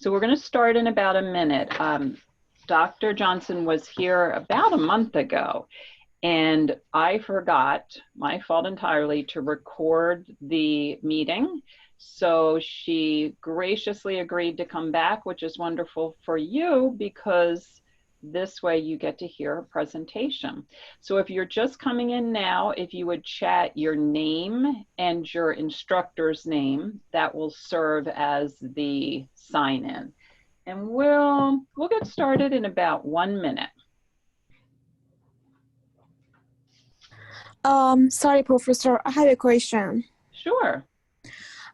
So we're going to start in about a minute. Dr. Johnson was here about a month ago, and I forgot, my fault entirely, to record the meeting. So she graciously agreed to come back, which is wonderful for you because this way you get to hear a presentation. So if you're just coming in now, if you would chat your name and your instructor's name, that will serve as the sign-in. And we'll get started in about 1 minute. Sorry, Professor, I have a question. Sure.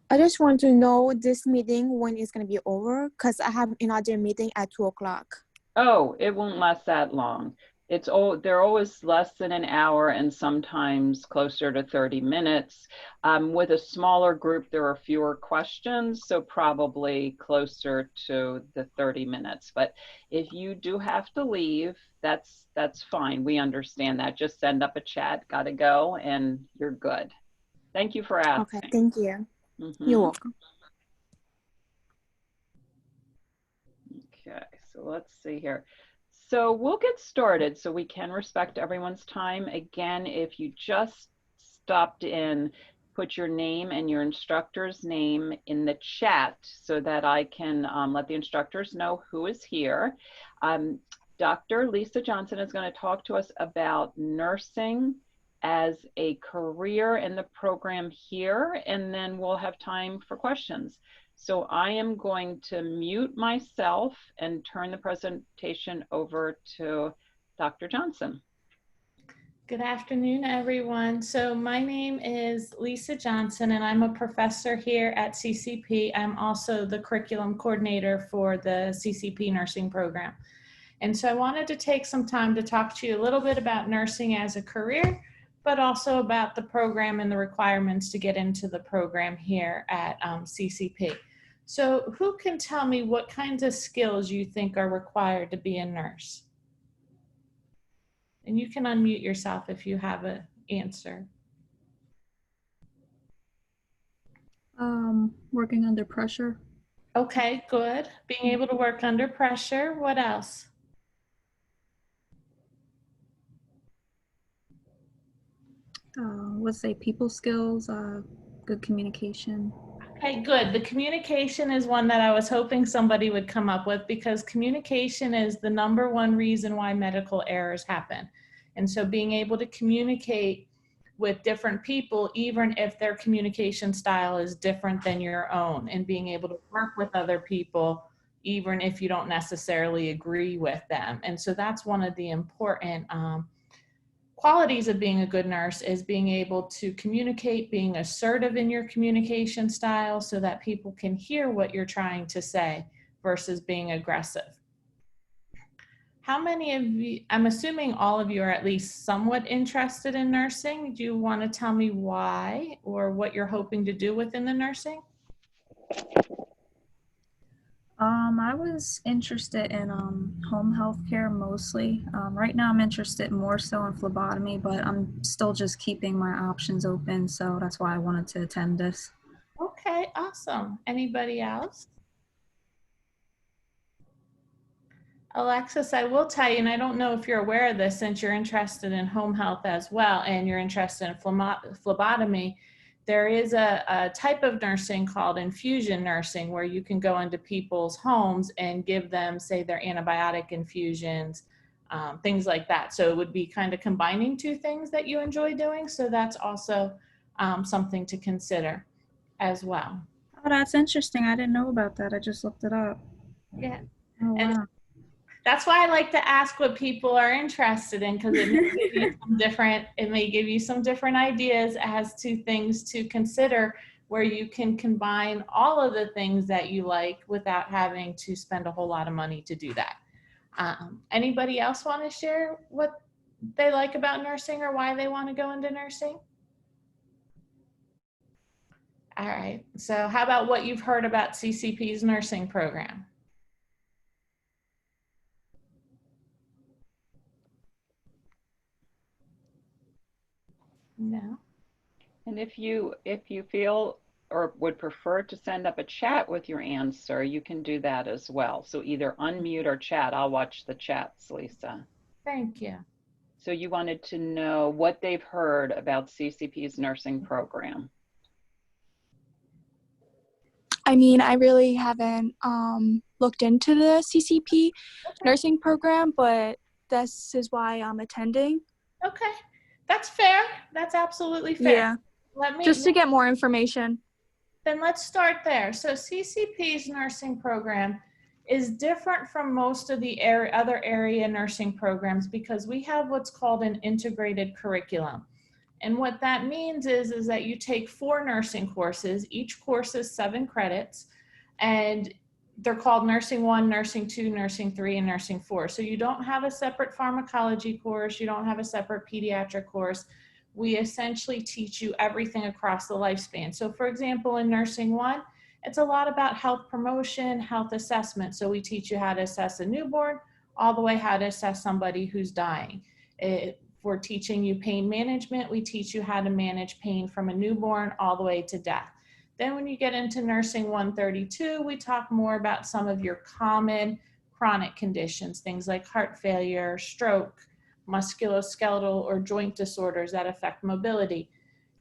I just want to know this meeting when it's going to be over because I have another meeting at 2 o'clock. Oh, it won't last that long. They're always less than an hour and sometimes closer to 30 minutes. With a smaller group, there are fewer questions, so probably closer to the 30 minutes. But if you do have to leave, that's fine. We understand that. Just send up a chat, gotta go, and you're good. Thank you for asking. Okay, thank you. You're welcome. Okay, so let's see here. So we'll get started so we can respect everyone's time. Again, if you just stopped in, put your name and your instructor's name in the chat so that I can let the instructors know who is here. Dr. Lisa Johnson is going to talk to us about nursing as a career in the program here, and then we'll have time for questions. So I am going to mute myself and turn the presentation over to Dr. Johnson. Good afternoon, everyone. So my name is Lisa Johnson, and I'm a professor here at CCP. I'm also the curriculum coordinator for the CCP nursing program. And so I wanted to take some time to talk to you a little bit about nursing as a career, but also about the program and the requirements to get into the program here at CCP. So who can tell me what kinds of skills you think are required to be a nurse? And you can unmute yourself if you have an answer. Working under pressure. Okay, good. Being able to work under pressure. What else? Let's say people skills, good communication. Okay, good. The communication is one that I was hoping somebody would come up with because communication is the #1 reason why medical errors happen. And so being able to communicate with different people, even if their communication style is different than your own, and being able to work with other people, even if you don't necessarily agree with them. And so that's one of the important qualities of being a good nurse is being able to communicate, being assertive in your communication style so that people can hear what you're trying to say versus being aggressive. How many of you, I'm assuming all of you are at least somewhat interested in nursing. Do you want to tell me why or what you're hoping to do within the nursing? I was interested in home health care mostly. Right now I'm interested more so in phlebotomy, but I'm still just keeping my options open, so that's why I wanted to attend this. Okay, awesome. Anybody else? Alexis, I will tell you, and I don't know if you're aware of this since you're interested in home health as well and you're interested in phlebotomy, there is a type of nursing called infusion nursing where you can go into people's homes and give them, say, their antibiotic infusions, things like that. So it would be kind of combining two things that you enjoy doing. So that's also something to consider as well. Oh, that's interesting. I didn't know about that. I just looked it up. Yeah. Oh, wow. And that's why I like to ask what people are interested in, because it may give you some different ideas as to things to consider where you can combine all of the things that you like without having to spend a whole lot of money to do that. Anybody else want to share what they like about nursing or why they want to go into nursing? All right, so how about what you've heard about CCP's nursing program? No. And if you feel or would prefer to send up a chat with your answer, you can do that as well. So either unmute or chat. I'll watch the chats, Lisa. Thank you. So you wanted to know what they've heard about CCP's nursing program. I mean, I really haven't looked into the CCP nursing program, but this is why I'm attending. Okay, that's fair. That's absolutely fair. Yeah, just to get more information. Then let's start there. So CCP's nursing program is different from most of the other area nursing programs because we have what's called an integrated curriculum. And what that means is that you take 4 nursing courses. Each course is 7 credits, and they're called Nursing 1, Nursing 2, Nursing 3, and Nursing 4. So you don't have a separate pharmacology course. You don't have a separate pediatric course. We essentially teach you everything across the lifespan. So for example, in Nursing 1, it's a lot about health promotion, health assessment. So we teach you how to assess a newborn, all the way how to assess somebody who's dying. We're teaching you pain management. We teach you how to manage pain from a newborn all the way to death. Then when you get into Nursing 132, we talk more about some of your common chronic conditions, things like heart failure, stroke, musculoskeletal or joint disorders that affect mobility.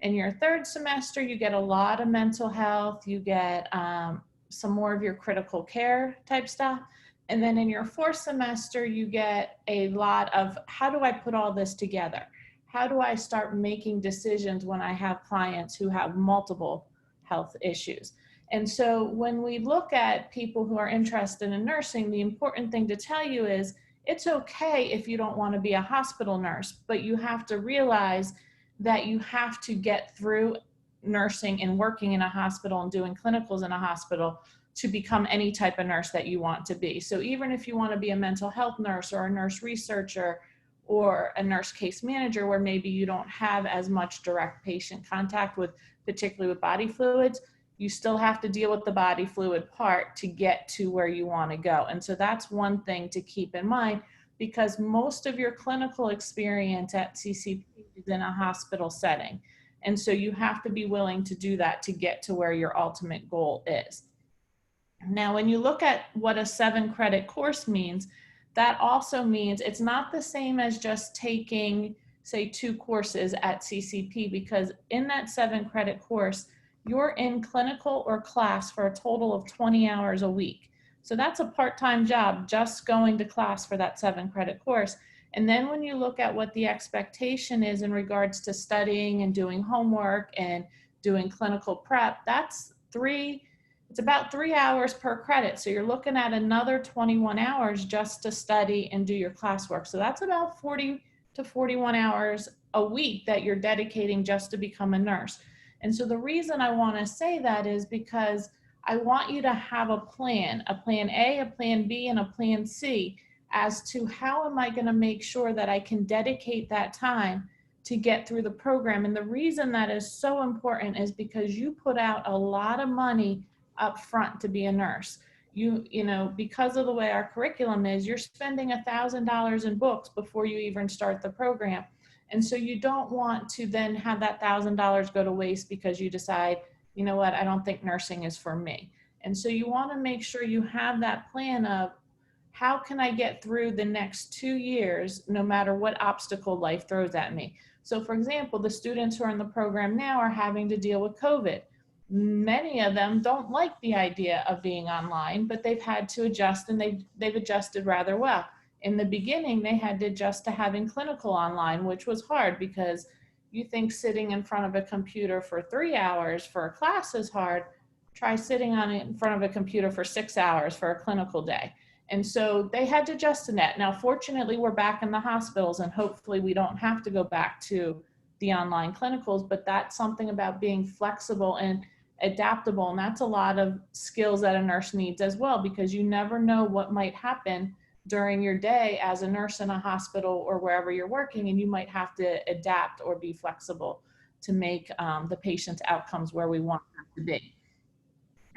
In your 3rd semester, you get a lot of mental health. You get some more of your critical care type stuff. And then in your 4th semester, you get a lot of how do I put all this together? How do I start making decisions when I have clients who have multiple health issues? And so when we look at people who are interested in nursing, the important thing to tell you is it's okay if you don't want to be a hospital nurse, but you have to realize that you have to get through nursing and working in a hospital and doing clinicals in a hospital to become any type of nurse that you want to be. So even if you want to be a mental health nurse or a nurse researcher or a nurse case manager where maybe you don't have as much direct patient contact with, particularly with body fluids, you still have to deal with the body fluid part to get to where you want to go. And so that's one thing to keep in mind because most of your clinical experience at CCP is in a hospital setting. And so you have to be willing to do that to get to where your ultimate goal is. Now, when you look at what a 7-credit course means, that also means it's not the same as just taking, say, 2 courses at CCP, because in that 7-credit course, you're in clinical or class for a total of 20 hours a week. So that's a part-time job, just going to class for that 7-credit course. And then when you look at what the expectation is in regards to studying and doing homework and doing clinical prep, it's about 3 hours per credit. So you're looking at another 21 hours just to study and do your classwork. So that's about 40 to 41 hours a week that you're dedicating just to become a nurse. And so the reason I want to say that is because I want you to have a plan A, a plan B, and a plan C as to how am I going to make sure that I can dedicate that time to get through the program. And the reason that is so important is because you put out a lot of money up front to be a nurse. You know, because of the way our curriculum is, you're spending $1,000 in books before you even start the program. And so you don't want to then have that $1,000 go to waste because you decide, you know what, I don't think nursing is for me. And so you want to make sure you have that plan of how can I get through the next 2 years, no matter what obstacle life throws at me. So for example, the students who are in the program now are having to deal with COVID. Many of them don't like the idea of being online, but they've had to adjust, and they've adjusted rather well. In the beginning, they had to adjust to having clinical online, which was hard because you think sitting in front of a computer for 3 hours for a class is hard. Try sitting in front of a computer for 6 hours for a clinical day. And so they had to adjust to that. Now, fortunately, we're back in the hospitals, and hopefully we don't have to go back to the online clinicals, but that's something about being flexible and adaptable. And that's a lot of skills that a nurse needs as well, because you never know what might happen during your day as a nurse in a hospital or wherever you're working, and you might have to adapt or be flexible to make the patient's outcomes where we want them to be.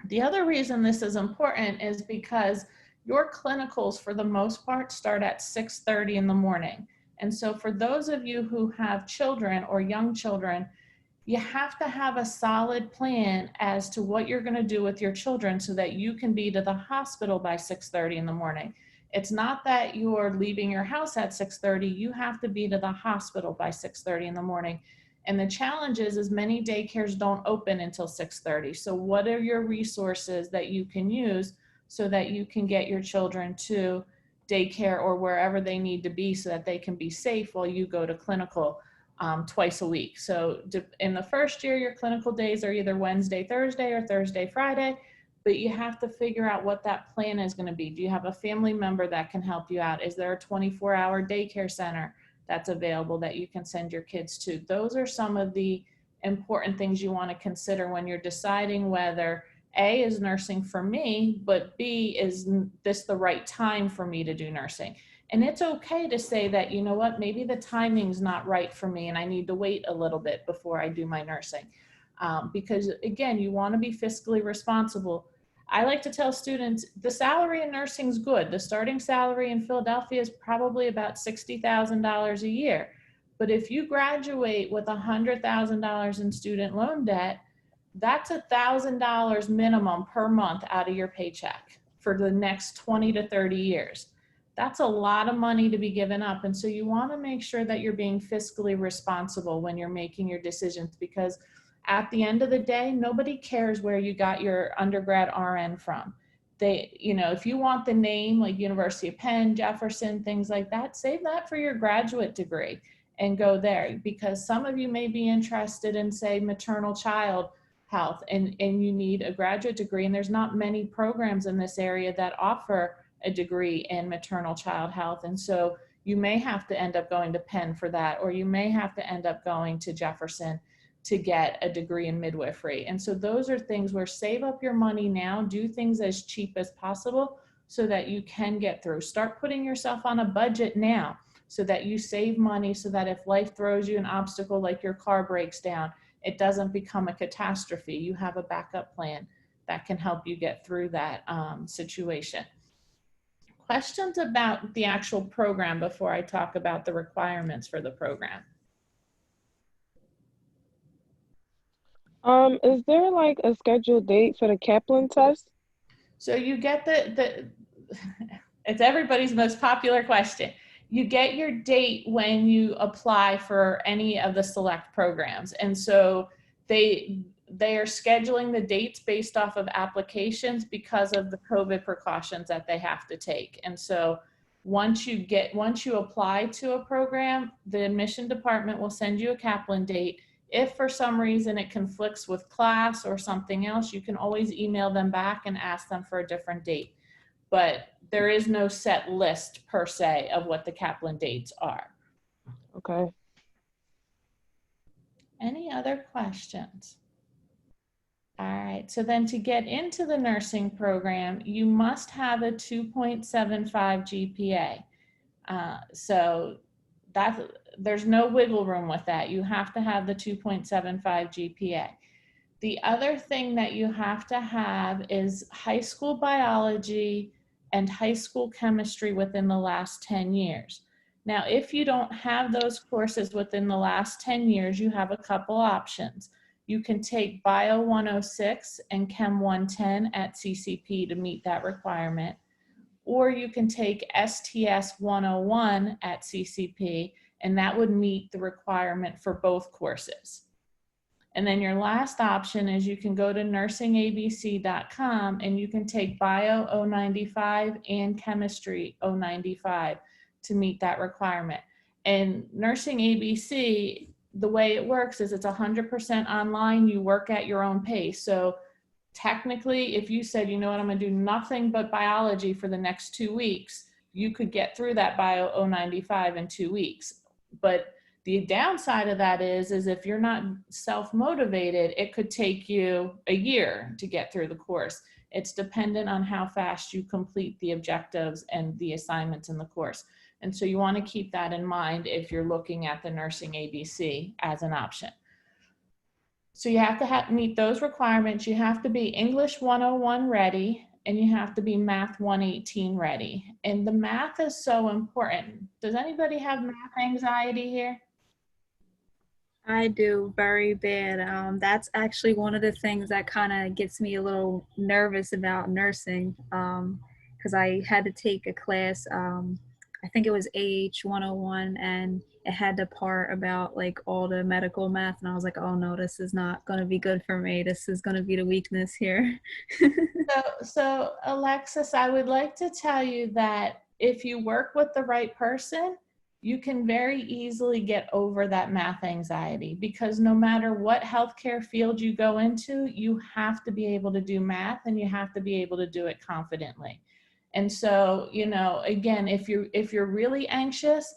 The other reason this is important is because your clinicals, for the most part, start at 6:30 in the morning. And so for those of you who have children or young children, you have to have a solid plan as to what you're going to do with your children so that you can be to the hospital by 6:30 in the morning. It's not that you're leaving your house at 6:30. You have to be to the hospital by 6:30 in the morning. And the challenge is many daycares don't open until 6:30. So what are your resources that you can use so that you can get your children to daycare or wherever they need to be so that they can be safe while you go to clinical twice a week. So in the first year, your clinical days are either Wednesday, Thursday, or Thursday, Friday, but you have to figure out what that plan is going to be. Do you have a family member that can help you out? Is there a 24-hour daycare center that's available that you can send your kids to? Those are some of the important things you want to consider when you're deciding whether A, is nursing for me, but B, is this the right time for me to do nursing? And it's okay to say that, you know what, maybe the timing's not right for me and I need to wait a little bit before I do my nursing. Because again, you want to be fiscally responsible. I like to tell students the salary in nursing is good. The starting salary in Philadelphia is probably about $60,000 a year. But if you graduate with $100,000 in student loan debt, that's $1,000 minimum per month out of your paycheck for the next 20 to 30 years. That's a lot of money to be given up. And so you want to make sure that you're being fiscally responsible when you're making your decisions, because at the end of the day, nobody cares where you got your undergrad RN from. They, you know, if you want the name like University of Penn, Jefferson, things like that, save that for your graduate degree and go there, because some of you may be interested in, say, maternal child health and you need a graduate degree, and there's not many programs in this area that offer a degree in maternal child health. And so you may have to end up going to Penn for that, or you may have to end up going to Jefferson to get a degree in midwifery. And so those are things where save up your money now, do things as cheap as possible so that you can get through. Start putting yourself on a budget now so that you save money, so that if life throws you an obstacle like your car breaks down, it doesn't become a catastrophe. You have a backup plan that can help you get through that situation. Questions about the actual program before I talk about the requirements for the program? Is there like a scheduled date for the Kaplan test? So you get it's everybody's most popular question. You get your date when you apply for any of the select programs. And so they are scheduling the dates based off of applications because of the COVID precautions that they have to take. And so once you apply to a program, the admission department will send you a Kaplan date. If for some reason it conflicts with class or something else, you can always email them back and ask them for a different date. But there is no set list per se of what the Kaplan dates are. Okay. Any other questions? All right, so then to get into the nursing program, you must have a 2.75 GPA. So there's no wiggle room with that. You have to have the 2.75 GPA. The other thing that you have to have is high school biology and high school chemistry within the last 10 years. Now, if you don't have those courses within the last 10 years, you have a couple options. You can take Bio 106 and Chem 110 at CCP to meet that requirement, or you can take STS 101 at CCP, and that would meet the requirement for both courses. And then your last option is you can go to nursingabc.com and you can take Bio 095 and Chemistry 095 to meet that requirement. And Nursing ABC, the way it works is it's 100% online. You work at your own pace. So technically, if you said, you know what, I'm going to do nothing but biology for the next 2 weeks, you could get through that Bio 095 in 2 weeks. But the downside of that is if you're not self-motivated, it could take you a year to get through the course. It's dependent on how fast you complete the objectives and the assignments in the course. And so you want to keep that in mind if you're looking at the Nursing ABC as an option. So you have to meet those requirements. You have to be English 101 ready, and you have to be Math 118 ready. And the math is so important. Does anybody have math anxiety here? I do very bad. That's actually one of the things that kind of gets me a little nervous about nursing, because I had to take a class. I think it was AH 101, and it had the part about like all the medical math, and I was like, oh no, this is not going to be good for me. This is going to be the weakness here. So Alexis, I would like to tell you that if you work with the right person, you can very easily get over that math anxiety, because no matter what healthcare field you go into, you have to be able to do math and you have to be able to do it confidently. And so, you know, again, if you're really anxious,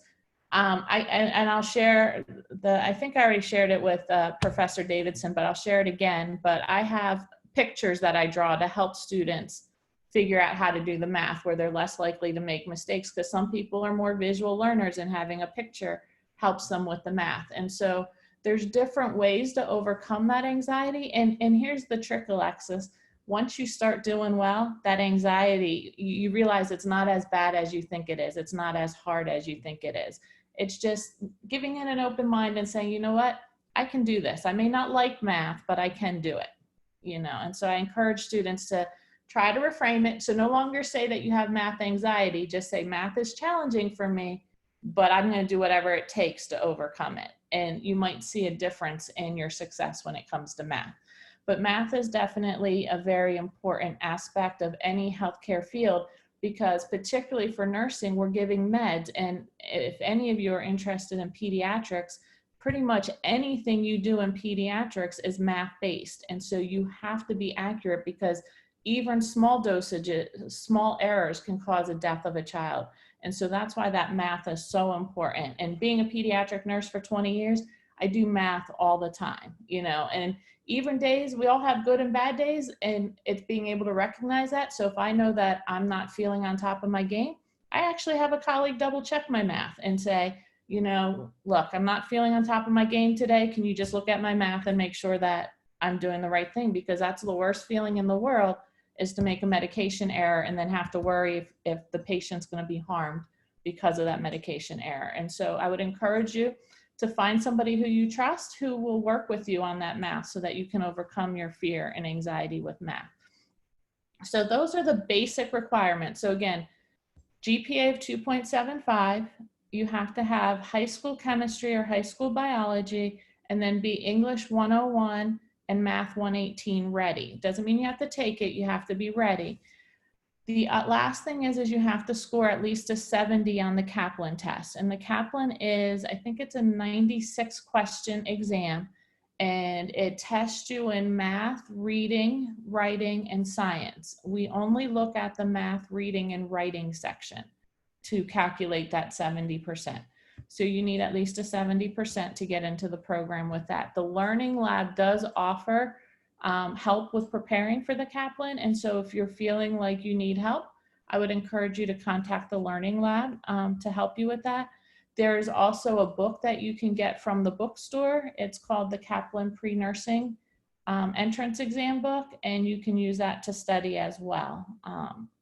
I'll share I think I already shared it with Professor Davidson, but I'll share it again. But I have pictures that I draw to help students figure out how to do the math, where they're less likely to make mistakes, because some people are more visual learners and having a picture helps them with the math. And so there's different ways to overcome that anxiety. And here's the trick, Alexis. Once you start doing well, that anxiety, you realize it's not as bad as you think it is. It's not as hard as you think it is. It's just giving it an open mind and saying, you know what, I can do this. I may not like math, but I can do it, you know. And so I encourage students to try to reframe it. So no longer say that you have math anxiety, just say math is challenging for me, but I'm going to do whatever it takes to overcome it. And you might see a difference in your success when it comes to math. But math is definitely a very important aspect of any healthcare field, because particularly for nursing, we're giving meds. And if any of you are interested in pediatrics, pretty much anything you do in pediatrics is math-based. And so you have to be accurate, because even small dosages, small errors can cause a death of a child. And so that's why that math is so important. And being a pediatric nurse for 20 years, I do math all the time, you know, and even days, we all have good and bad days, and it's being able to recognize that. So if I know that I'm not feeling on top of my game, I actually have a colleague double check my math and say, you know, look, I'm not feeling on top of my game today. Can you just look at my math and make sure that I'm doing the right thing? Because that's the worst feeling in the world, is to make a medication error and then have to worry if the patient's going to be harmed because of that medication error. And so I would encourage you to find somebody who you trust, who will work with you on that math, so that you can overcome your fear and anxiety with math. So those are the basic requirements. So again, GPA of 2.75, you have to have high school chemistry or high school biology, and then be English 101 and Math 118 ready. Doesn't mean you have to take it, you have to be ready. The last thing is you have to score at least a 70 on the Kaplan test. And the Kaplan is, I think it's a 96 question exam, and it tests you in math, reading, writing, and science. We only look at the math, reading, and writing section to calculate that 70%. So you need at least a 70% to get into the program with that. The Learning Lab does offer help with preparing for the Kaplan. And so if you're feeling like you need help, I would encourage you to contact the Learning Lab to help you with that. There's also a book that you can get from the bookstore. It's called the Kaplan PreNursing entrance exam book, and you can use that to study as well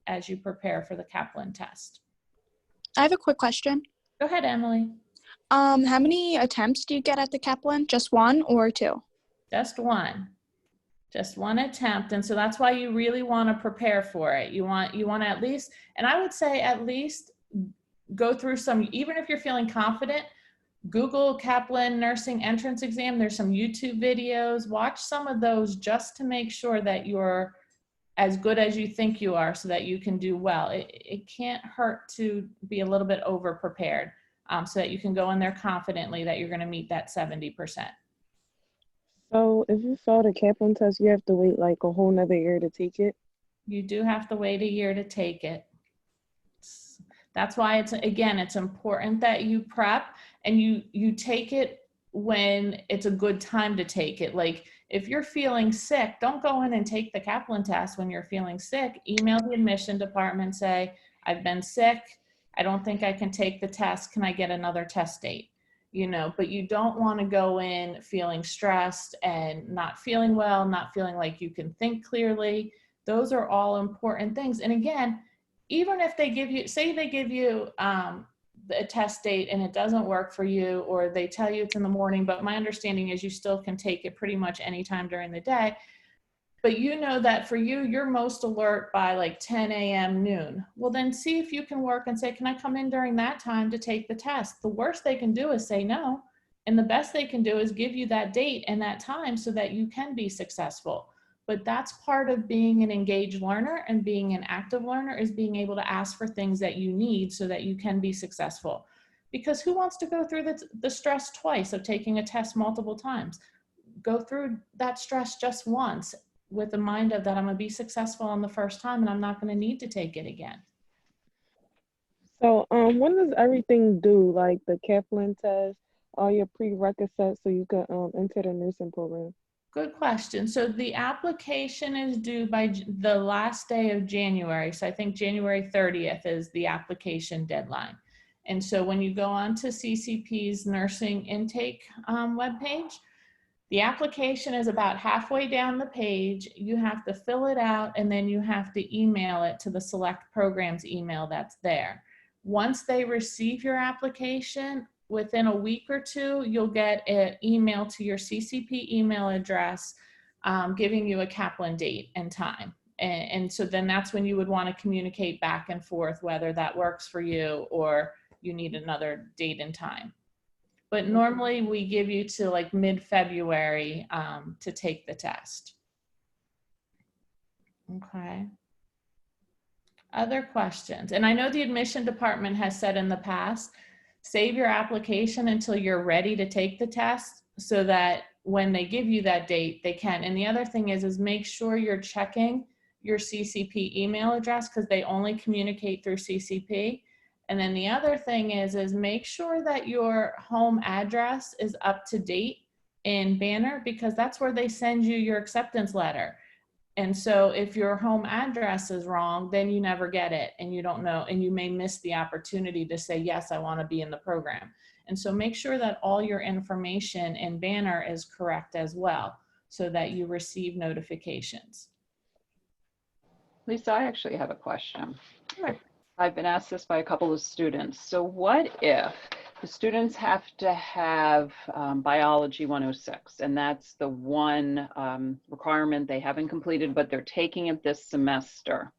as you prepare for the Kaplan test. I have a quick question. Go ahead, Emily. How many attempts do you get at the Kaplan? Just one or two? Just one. Just one attempt. And so that's why you really want to prepare for it. You want to at least, and I would say at least go through some, even if you're feeling confident, Google Kaplan nursing entrance exam. There's some YouTube videos. Watch some of those just to make sure that you're as good as you think you are, so that you can do well. It can't hurt to be a little bit over prepared, so that you can go in there confidently that you're going to meet that 70%. So if you fail the Kaplan test, you have to wait like a whole nother year to take it? You do have to wait a year to take it. That's why it's important that you prep and you take it when it's a good time to take it. Like if you're feeling sick, don't go in and take the Kaplan test when you're feeling sick. Email the admission department, say, I've been sick. I don't think I can take the test. Can I get another test date? You know, but you don't want to go in feeling stressed and not feeling well, not feeling like you can think clearly. Those are all important things. And again, even if they give you, say they give you a test date and it doesn't work for you, or they tell you it's in the morning, but my understanding is you still can take it pretty much anytime during the day. But you know that for you, you're most alert by like 10 a.m. noon. Well, then see if you can work and say, can I come in during that time to take the test? The worst they can do is say no. And the best they can do is give you that date and that time so that you can be successful. But that's part of being an engaged learner, and being an active learner is being able to ask for things that you need so that you can be successful. Because who wants to go through the stress twice of taking a test multiple times? Go through that stress just once with the mind of that I'm going to be successful on the first time and I'm not going to need to take it again. So, when does everything due, like the Kaplan test, all your prerequisites, so you can enter the nursing program? Good question. So the application is due by the last day of January. So I think January 30th is the application deadline. And so when you go on to CCP's nursing intake webpage, the application is about halfway down the page. You have to fill it out and then you have to email it to the select programs email that's there. Once they receive your application, within a week or two, you'll get an email to your CCP email address giving you a Kaplan date and time. And so then that's when you would want to communicate back and forth whether that works for you or you need another date and time. But normally we give you to like mid-February to take the test. Okay. Other questions? And I know the admission department has said in the past, save your application until you're ready to take the test so that when they give you that date, they can. And the other thing is make sure you're checking your CCP email address because they only communicate through CCP. And then the other thing is make sure that your home address is up to date in Banner because that's where they send you your acceptance letter. And so if your home address is wrong, then you never get it and you don't know, and you may miss the opportunity to say, yes, I want to be in the program. And so make sure that all your information in Banner is correct as well so that you receive notifications. Lisa, I actually have a question. Sure. I've been asked this by a couple of students. So what if the students have to have biology 106, and that's the one requirement they haven't completed, but they're taking it this semester?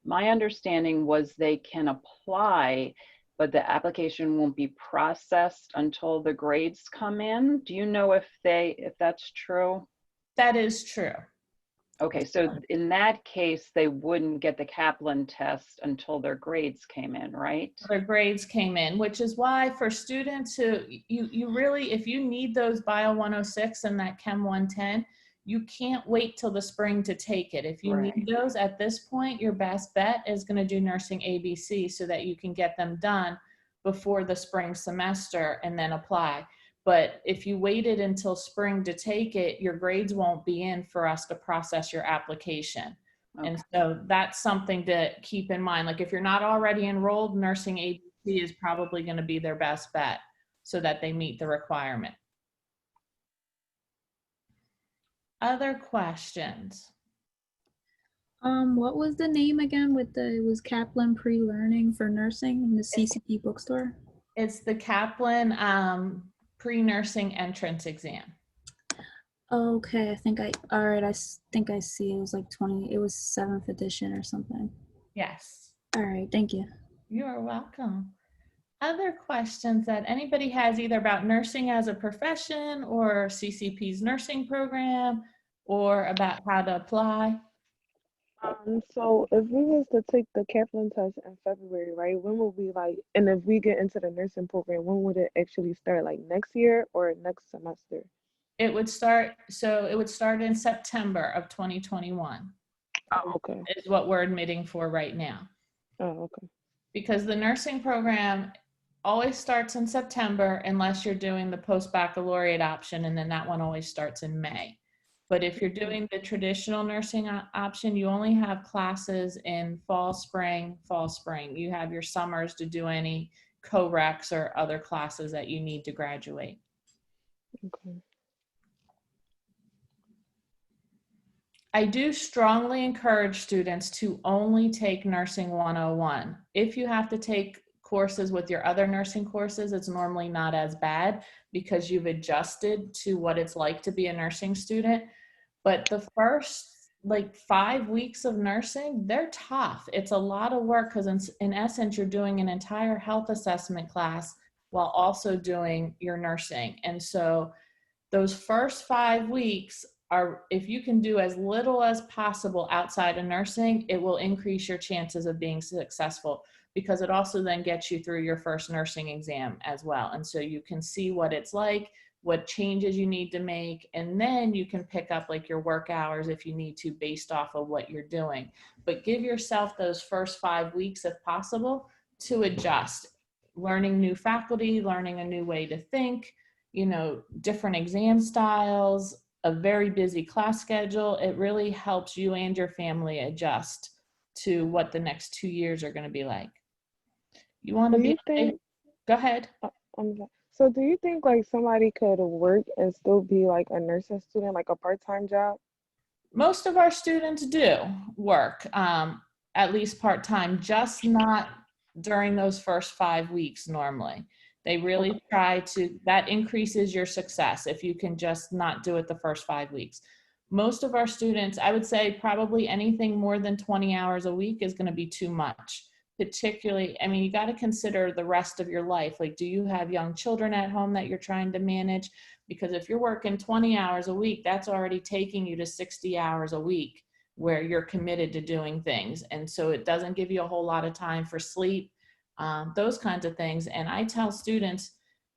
My understanding was they can apply, but the application won't be processed until the grades come in. Do you know if that's true? That is true. Okay, so in that case, they wouldn't get the Kaplan test until their grades came in, right? Their grades came in, which is why for students who, you really, if you need those Bio 106 and that Chem 110, you can't wait till the spring to take it. If you need those at this point, your best bet is going to do nursing ABC so that you can get them done before the spring semester and then apply. But if you waited until spring to take it, your grades won't be in for us to process your application. Okay. And so that's something to keep in mind. Like if you're not already enrolled, nursing ABC is probably going to be their best bet so that they meet the requirement. Other questions? What was the name again with it was Kaplan PreNursing for nursing in the CCP bookstore? It's the Kaplan PreNursing entrance exam. Okay, I think I think I see it was like 20, it was 7th edition or something. Yes. All right, thank you. You are welcome. Other questions that anybody has either about nursing as a profession or CCP's nursing program or about how to apply? So if we was to take the Kaplan test in February, right, when would we and if we get into the nursing program, when would it actually start, like next year or next semester? It would start in September of 2021. Oh, okay. Is what we're admitting for right now. Oh, okay. Because the nursing program always starts in September unless you're doing the post-baccalaureate option, and then that one always starts in May. But if you're doing the traditional nursing option, you only have classes in fall, spring. You have your summers to do any co-recs or other classes that you need to graduate. Okay. I do strongly encourage students to only take Nursing 101. If you have to take courses with your other nursing courses, it's normally not as bad because you've adjusted to what it's like to be a nursing student. But the first like 5 weeks of nursing, they're tough. It's a lot of work because in essence, you're doing an entire health assessment class while also doing your nursing. And so those first 5 weeks are, if you can do as little as possible outside of nursing, it will increase your chances of being successful, because it also then gets you through your first nursing exam as well. And so you can see what it's like, what changes you need to make, and then you can pick up like your work hours if you need to based off of what you're doing. But give yourself those first 5 weeks if possible to adjust, learning new faculty, learning a new way to think, you know, different exam styles, a very busy class schedule. It really helps you and your family adjust to what the next 2 years are going to be like. You want to be, go ahead. So do you think like somebody could work and still be like a nursing student, like a part-time job? Most of our students do work, at least part-time, just not during those first 5 weeks normally. They really try to, that increases your success if you can just not do it the first 5 weeks. Most of our students, I would say probably anything more than 20 hours a week is going to be too much. Particularly, I mean, you got to consider the rest of your life. Like, do you have young children at home that you're trying to manage? Because if you're working 20 hours a week, that's already taking you to 60 hours a week where you're committed to doing things. And so it doesn't give you a whole lot of time for sleep, those kinds of things. And I tell students,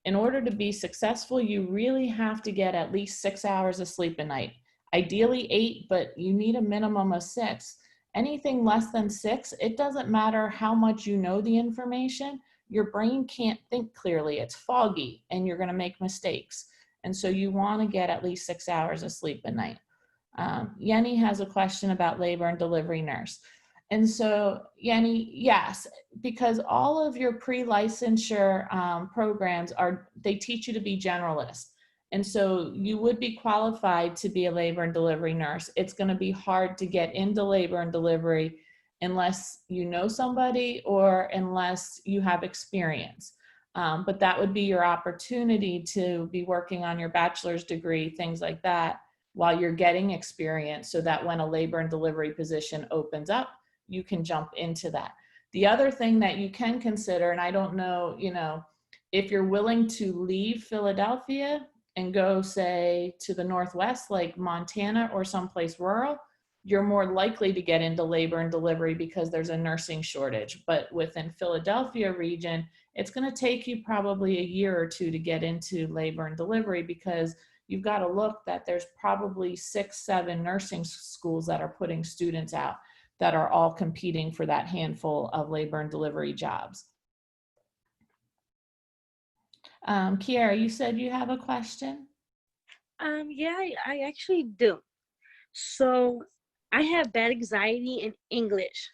in order to be successful, you really have to get at least 6 hours of sleep a night. Ideally 8, but you need a minimum of 6. Anything less than 6, it doesn't matter how much you know the information, your brain can't think clearly. It's foggy and you're going to make mistakes. And so you want to get at least 6 hours of sleep a night. Yenny has a question about labor and delivery nurse. And so Yenny, yes, because all of your pre-licensure programs they teach you to be generalist. And so you would be qualified to be a labor and delivery nurse. It's going to be hard to get into labor and delivery unless you know somebody or unless you have experience. But that would be your opportunity to be working on your bachelor's degree, things like that, while you're getting experience, so that when a labor and delivery position opens up, you can jump into that. The other thing that you can consider, and I don't know, you know, if you're willing to leave Philadelphia and go, say, to the Northwest, like Montana or someplace rural, you're more likely to get into labor and delivery because there's a nursing shortage. But within Philadelphia region, it's going to take you probably a year or two to get into labor and delivery, because you've got to look that there's probably 6, 7 nursing schools that are putting students out that are all competing for that handful of labor and delivery jobs. Kiara, you said you have a question? Yeah, I actually do. So I have bad anxiety in English.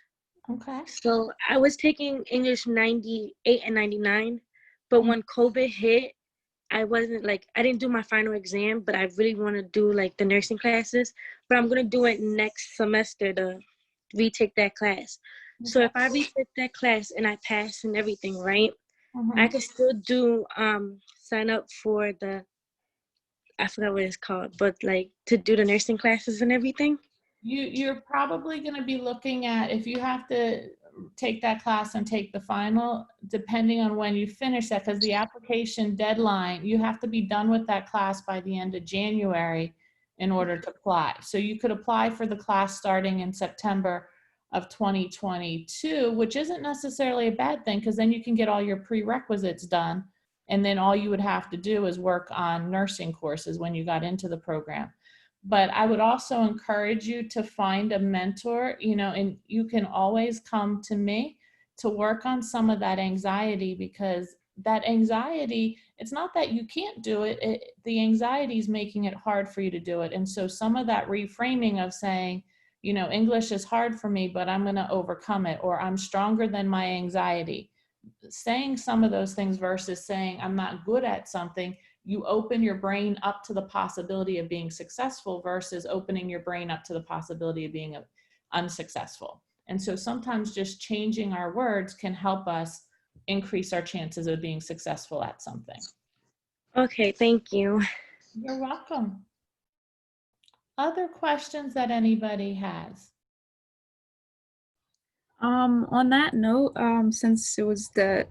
Okay. So I was taking English 98 and 99, but when COVID hit, I didn't do my final exam, but I really want to do like the nursing classes, but I'm going to do it next semester to retake that class. Okay. So if I retake that class and I pass and everything, right, I could still do, sign up for I forgot what it's called, but like to do the nursing classes and everything. You're probably going to be looking at, if you have to take that class and take the final, depending on when you finish that, because the application deadline, you have to be done with that class by the end of January in order to apply. So you could apply for the class starting in September of 2022, which isn't necessarily a bad thing, because then you can get all your prerequisites done. And then all you would have to do is work on nursing courses when you got into the program. But I would also encourage you to find a mentor, you know, and you can always come to me to work on some of that anxiety, because that anxiety, it's not that you can't do it, the anxiety is making it hard for you to do it. And so some of that reframing of saying, you know, English is hard for me, but I'm going to overcome it, or I'm stronger than my anxiety. Saying some of those things versus saying I'm not good at something, you open your brain up to the possibility of being successful versus opening your brain up to the possibility of being unsuccessful. And so sometimes just changing our words can help us increase our chances of being successful at something. Okay, thank you. You're welcome. Other questions that anybody has? On that note, since it was the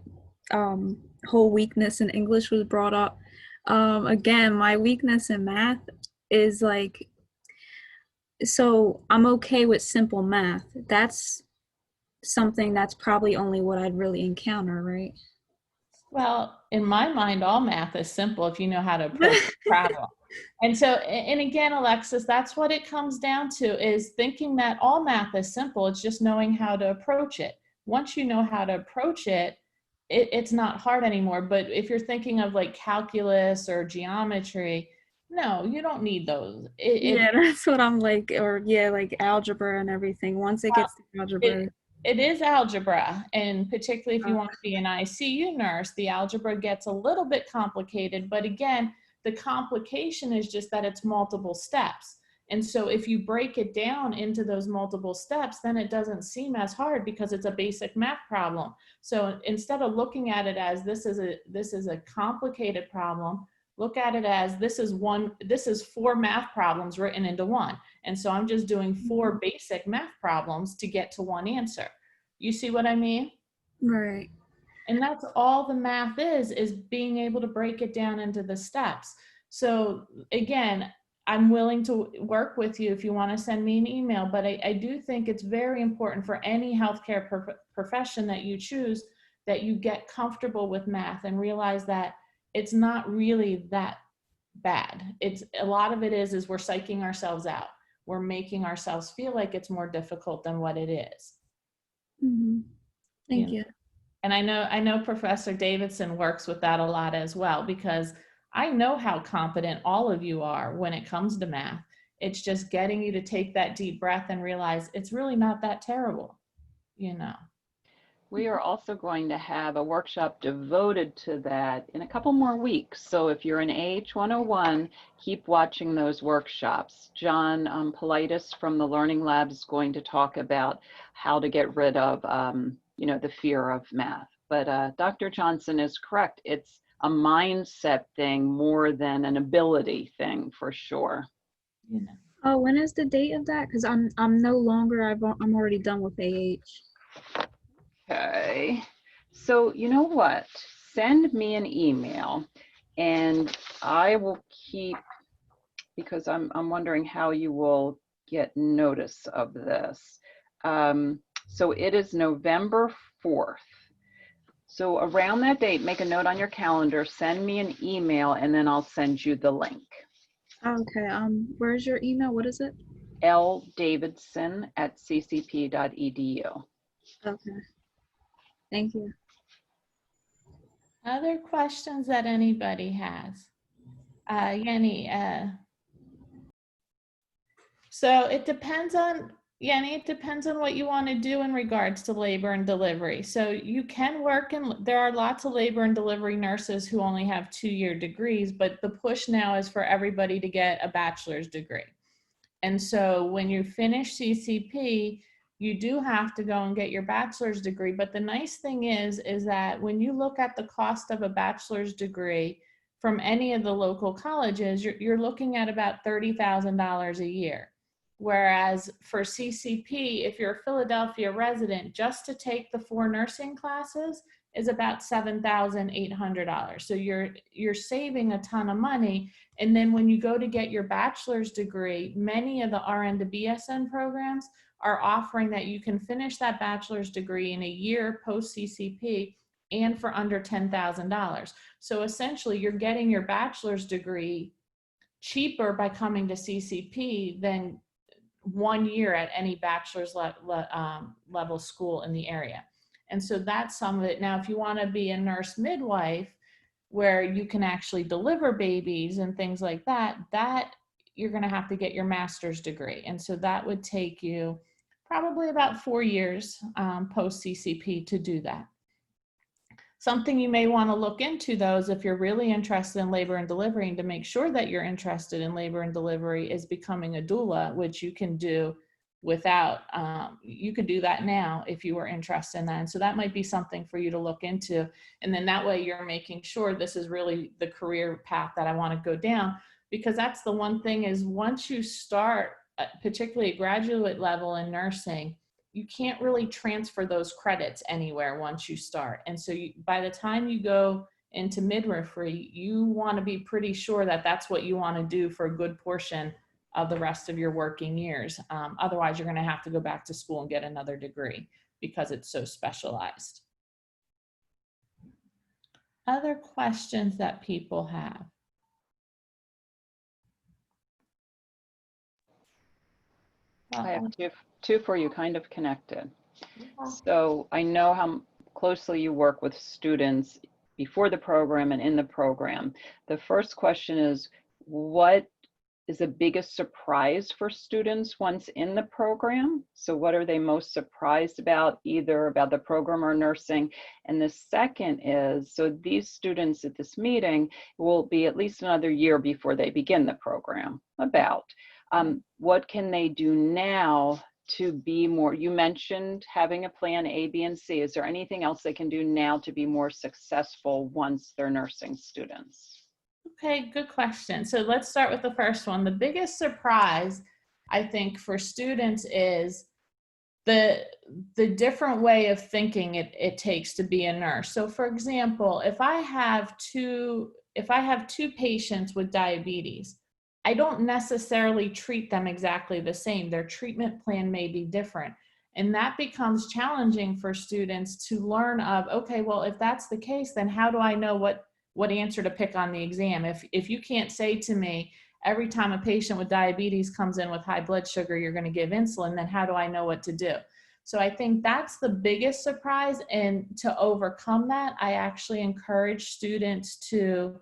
whole weakness in English was brought up, again, my weakness in math is like, so I'm okay with simple math. That's something that's probably only what I'd really encounter, right? Well, in my mind, all math is simple if you know how to approach the problem. And so, and again, Alexis, that's what it comes down to, is thinking that all math is simple. It's just knowing how to approach it. Once you know how to approach it, it's not hard anymore. But if you're thinking of like calculus or geometry, no, you don't need those. Yeah, that's what I'm like, or yeah, like algebra and everything. Once it gets to algebra. It is algebra, and particularly if you want to be an ICU nurse, the algebra gets a little bit complicated, but again, the complication is just that it's multiple steps. And so if you break it down into those multiple steps, then it doesn't seem as hard because it's a basic math problem. So instead of looking at it as this is a complicated problem, look at it as this is 4 math problems written into one. And so I'm just doing 4 basic math problems to get to one answer. You see what I mean? Right. And that's all the math is being able to break it down into the steps. So again, I'm willing to work with you if you want to send me an email, but I do think it's very important for any healthcare profession that you choose that you get comfortable with math and realize that it's not really that bad. It's a lot of it is we're psyching ourselves out. We're making ourselves feel like it's more difficult than what it is. Mm-hmm. Thank you. And I know Professor Davidson works with that a lot as well, because I know how competent all of you are when it comes to math. It's just getting you to take that deep breath and realize it's really not that terrible, you know. We are also going to have a workshop devoted to that in a couple more weeks. So if you're in AH 101, keep watching those workshops. John Politis from the Learning Lab is going to talk about how to get rid of, the fear of math. But Dr. Johnson is correct. It's a mindset thing more than an ability thing, for sure. You know. Oh, when is the date of that? Because I'm no longer, I'm already done with AH. Okay, so you know what? Send me an email and I will keep, because I'm wondering how you will get notice of this. So it is November 4th. So around that date, make a note on your calendar, send me an email, and then I'll send you the link. Okay, where's your email? What is it? ldavidson@ccp.edu. Okay. Thank you. Other questions that anybody has? Yenny, so it depends on, Yenny, it depends on what you want to do in regards to labor and delivery. So you can work there are lots of labor and delivery nurses who only have 2-year degrees, but the push now is for everybody to get a bachelor's degree. And so when you finish CCP, you do have to go and get your bachelor's degree. But the nice thing is that when you look at the cost of a bachelor's degree from any of the local colleges, you're looking at about $30,000 a year. Whereas for CCP, if you're a Philadelphia resident, just to take the 4 nursing classes is about $7,800. So you're saving a ton of money. And then when you go to get your bachelor's degree, many of the RN to BSN programs are offering that you can finish that bachelor's degree in a year post CCP and for under $10,000. So essentially you're getting your bachelor's degree cheaper by coming to CCP than 1 year at any bachelor's level school in the area. And so that's some of it. Now, if you want to be a nurse midwife where you can actually deliver babies and things like that, you're going to have to get your master's degree. And so that would take you probably about 4 years post CCP to do that. Something you may want to look into, though, is if you're really interested in labor and delivery, and to make sure that you're interested in labor and delivery, is becoming a doula, which you can do without, you could do that now if you were interested in that. And so that might be something for you to look into. And then that way you're making sure this is really the career path that I want to go down, because that's the one thing is once you start, particularly at graduate level in nursing, you can't really transfer those credits anywhere once you start. And so by the time you go into midwifery, you want to be pretty sure that that's what you want to do for a good portion of the rest of your working years. Otherwise, you're going to have to go back to school and get another degree because it's so specialized. Other questions that people have? I have two for you, kind of connected. So I know how closely you work with students before the program and in the program. The first question is, what is the biggest surprise for students once in the program? So what are they most surprised about, either about the program or nursing? And the second is, so these students at this meeting will be at least another year before they begin the program, about. What can they do now to be more, you mentioned having a plan A, B, and C. Is there anything else they can do now to be more successful once they're nursing students? Okay, good question. So let's start with the first one. The biggest surprise, I think, for students is the different way of thinking it takes to be a nurse. So for example, if I have two patients with diabetes, I don't necessarily treat them exactly the same. Their treatment plan may be different. And that becomes challenging for students to learn of, okay, well, if that's the case, then how do I know what answer to pick on the exam? If you can't say to me, every time a patient with diabetes comes in with high blood sugar, you're going to give insulin, then how do I know what to do? So I think that's the biggest surprise. And to overcome that, I actually encourage students to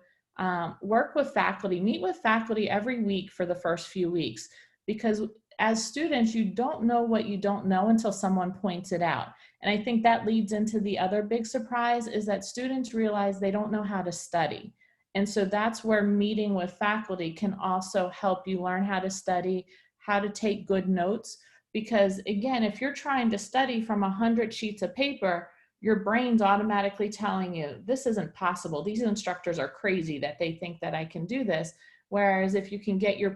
work with faculty, meet with faculty every week for the first few weeks, because as students, you don't know what you don't know until someone points it out. And I think that leads into the other big surprise is that students realize they don't know how to study. And so that's where meeting with faculty can also help you learn how to study, how to take good notes. Because again, if you're trying to study from 100 sheets of paper, your brain's automatically telling you, this isn't possible. These instructors are crazy that they think that I can do this. Whereas if you can get your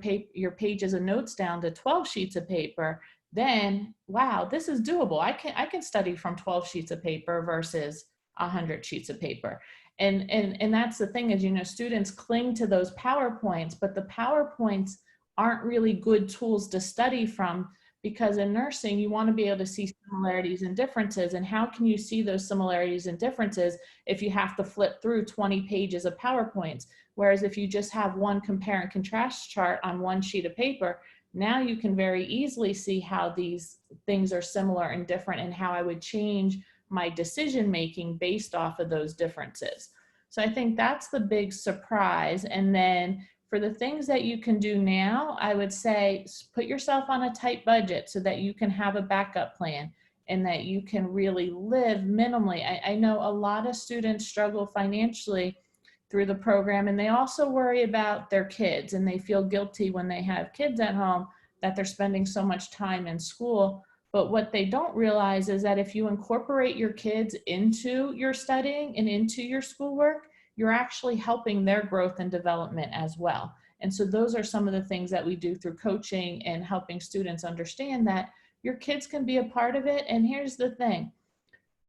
pages of notes down to 12 sheets of paper, then, wow, this is doable. I can study from 12 sheets of paper versus 100 sheets of paper. And that's the thing is, you know, students cling to those PowerPoints, but the PowerPoints aren't really good tools to study from, because in nursing, you want to be able to see similarities and differences. And how can you see those similarities and differences if you have to flip through 20 pages of PowerPoints? Whereas if you just have one compare and contrast chart on one sheet of paper, now you can very easily see how these things are similar and different and how I would change my decision making based off of those differences. So I think that's the big surprise. And then for the things that you can do now, I would say put yourself on a tight budget so that you can have a backup plan and that you can really live minimally. I know a lot of students struggle financially through the program, and they also worry about their kids, and they feel guilty when they have kids at home that they're spending so much time in school. But what they don't realize is that if you incorporate your kids into your studying and into your schoolwork, you're actually helping their growth and development as well. And so those are some of the things that we do through coaching and helping students understand that your kids can be a part of it. And here's the thing.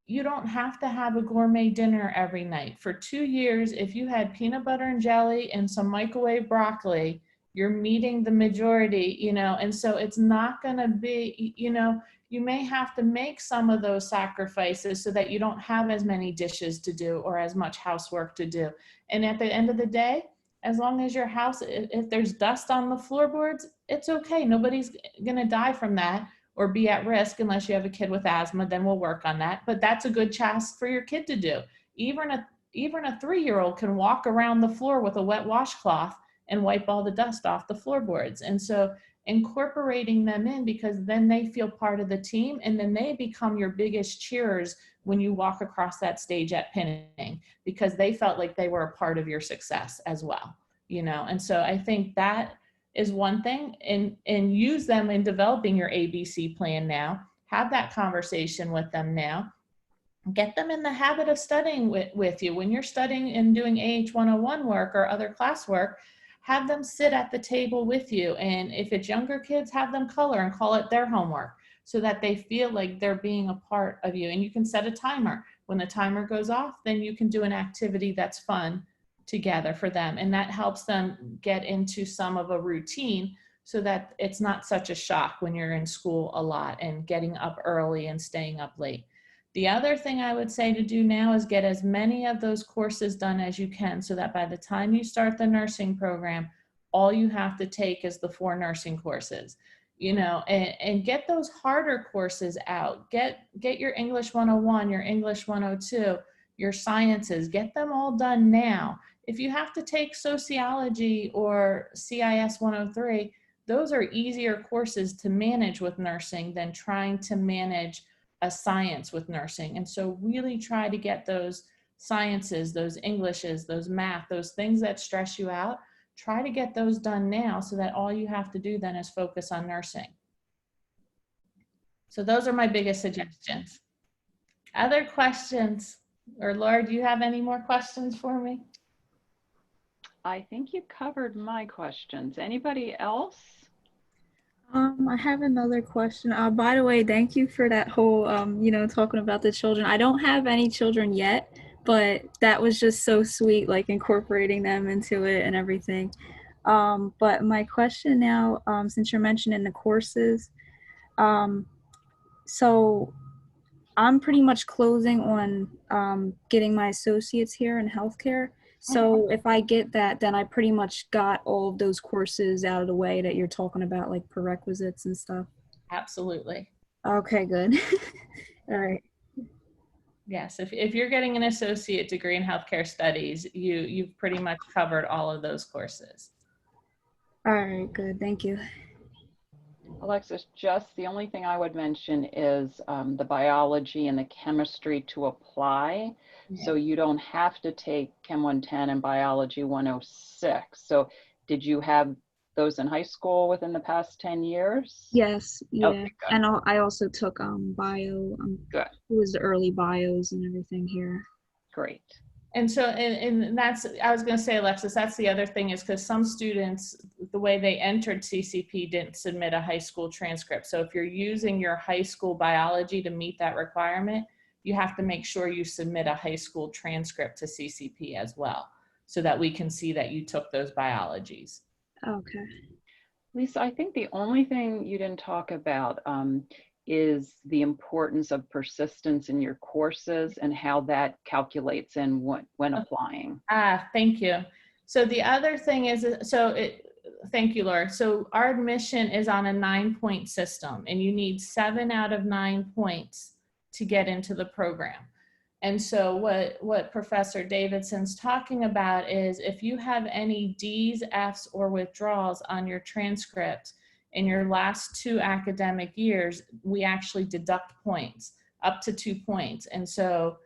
You don't have to have a gourmet dinner every night. For 2 years, if you had peanut butter and jelly and some microwave broccoli, you're meeting the majority, you know, and so it's not going to be, you know, you may have to make some of those sacrifices so that you don't have as many dishes to do or as much housework to do. And at the end of the day, as long as your house, if there's dust on the floorboards, it's okay. Nobody's going to die from that or be at risk unless you have a kid with asthma, then we'll work on that. But that's a good task for your kid to do. Even a 3-year-old can walk around the floor with a wet washcloth and wipe all the dust off the floorboards. And so incorporating them in, because then they feel part of the team, and then they become your biggest cheerers when you walk across that stage at pinning, because they felt like they were a part of your success as well, you know? And so I think that is one thing, and use them in developing your ABC plan now. Have that conversation with them now. Get them in the habit of studying with you. When you're studying and doing AH 101 work or other classwork, have them sit at the table with you. And if it's younger kids, have them color and call it their homework so that they feel like they're being a part of you. And you can set a timer. When the timer goes off, then you can do an activity that's fun together for them. And that helps them get into some of a routine so that it's not such a shock when you're in school a lot and getting up early and staying up late. The other thing I would say to do now is get as many of those courses done as you can so that by the time you start the nursing program, all you have to take is the 4 nursing courses, you know, and get those harder courses out. Get your English 101, your English 102, your sciences, get them all done now. If you have to take sociology or CIS 103, those are easier courses to manage with nursing than trying to manage a science with nursing. And so really try to get those sciences, those Englishes, those math, those things that stress you out, try to get those done now so that all you have to do then is focus on nursing. So those are my biggest suggestions. Other questions? Or Laura, do you have any more questions for me? I think you covered my questions. Anybody else? I have another question. By the way, thank you for that whole, you know, talking about the children. I don't have any children yet, but that was just so sweet, like incorporating them into it and everything. But my question now, since you're mentioning the courses, so I'm pretty much closing on getting my associates here in healthcare. So if I get that, then I pretty much got all of those courses out of the way that you're talking about, like prerequisites and stuff. Absolutely. Okay, good. All right. Yes, if you're getting an associate degree in healthcare studies, you've pretty much covered all of those courses. All right, good. Thank you. Alexis, just the only thing I would mention is the biology and the chemistry to apply. So you don't have to take Chem 110 and Biology 106. So did you have those in high school within the past 10 years? Yes, yeah. Okay, good. And I also took bio. Good. It was the early bios and everything here. Great. And so, and that's, I was going to say, Alexis, that's the other thing is because some students, the way they entered CCP didn't submit a high school transcript. So if you're using your high school biology to meet that requirement, you have to make sure you submit a high school transcript to CCP as well, so that we can see that you took those biologies. Okay. Lisa, I think the only thing you didn't talk about is the importance of persistence in your courses and how that calculates in when applying. Thank you. So the other thing is, thank you, Laura. So our admission is on a 9-point system, and you need 7 out of 9 points to get into the program. And so what Professor Davidson's talking about is if you have any D's, F's, or withdrawals on your transcript in your last 2 academic years, we actually deduct points up to 2 points. And so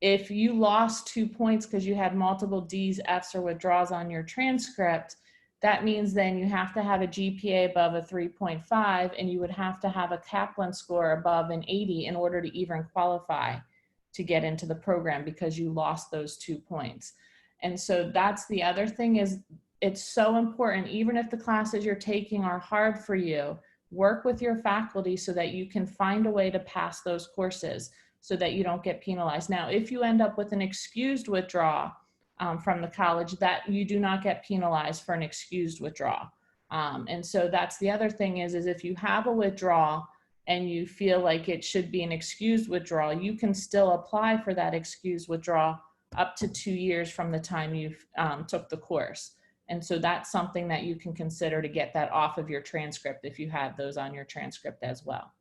if you lost 2 points because you had multiple D's, F's, or withdrawals on your transcript, that means then you have to have a GPA above a 3.5, and you would have to have a Kaplan score above an 80 in order to even qualify to get into the program because you lost those 2 points. And so that's the other thing is it's so important, even if the classes you're taking are hard for you, work with your faculty so that you can find a way to pass those courses so that you don't get penalized. Now, if you end up with an excused withdrawal from the college, that you do not get penalized for an excused withdrawal. And so that's the other thing is if you have a withdrawal and you feel like it should be an excused withdrawal, you can still apply for that excused withdrawal up to 2 years from the time you took the course. And so that's something that you can consider to get that off of your transcript if you have those on your transcript as well.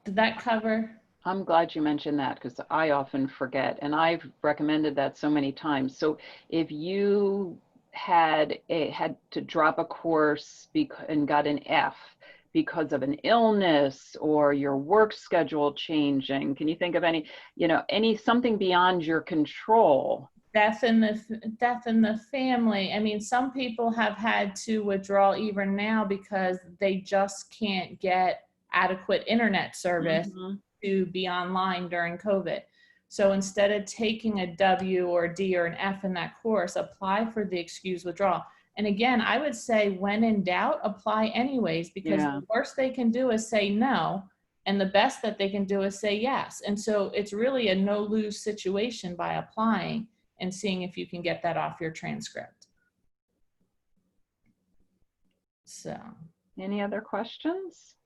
Did that cover? I'm glad you mentioned that because I often forget, and I've recommended that so many times. So if you had to drop a course and got an F because of an illness or your work schedule changing, can you think of any, something beyond your control? death in the family. I mean, some people have had to withdraw even now because they just can't get adequate internet service to be online during COVID. So instead of taking a W or a D or an F in that course, apply for the excused withdrawal. And again, I would say when in doubt, apply anyways, because the worst they can do is say no, and the best that they can do is say yes. And so it's really a no-lose situation by applying and seeing if you can get that off your transcript. So, any other questions?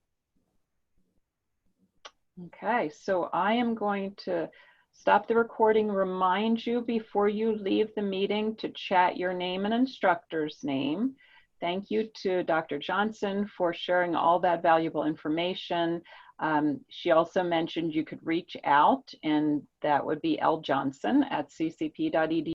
Okay, so I am going to stop the recording, remind you before you leave the meeting to chat your name and instructor's name. Thank you to Dr. Johnson for sharing all that valuable information. She also mentioned you could reach out, and that would be ljohnson@ccp.edu.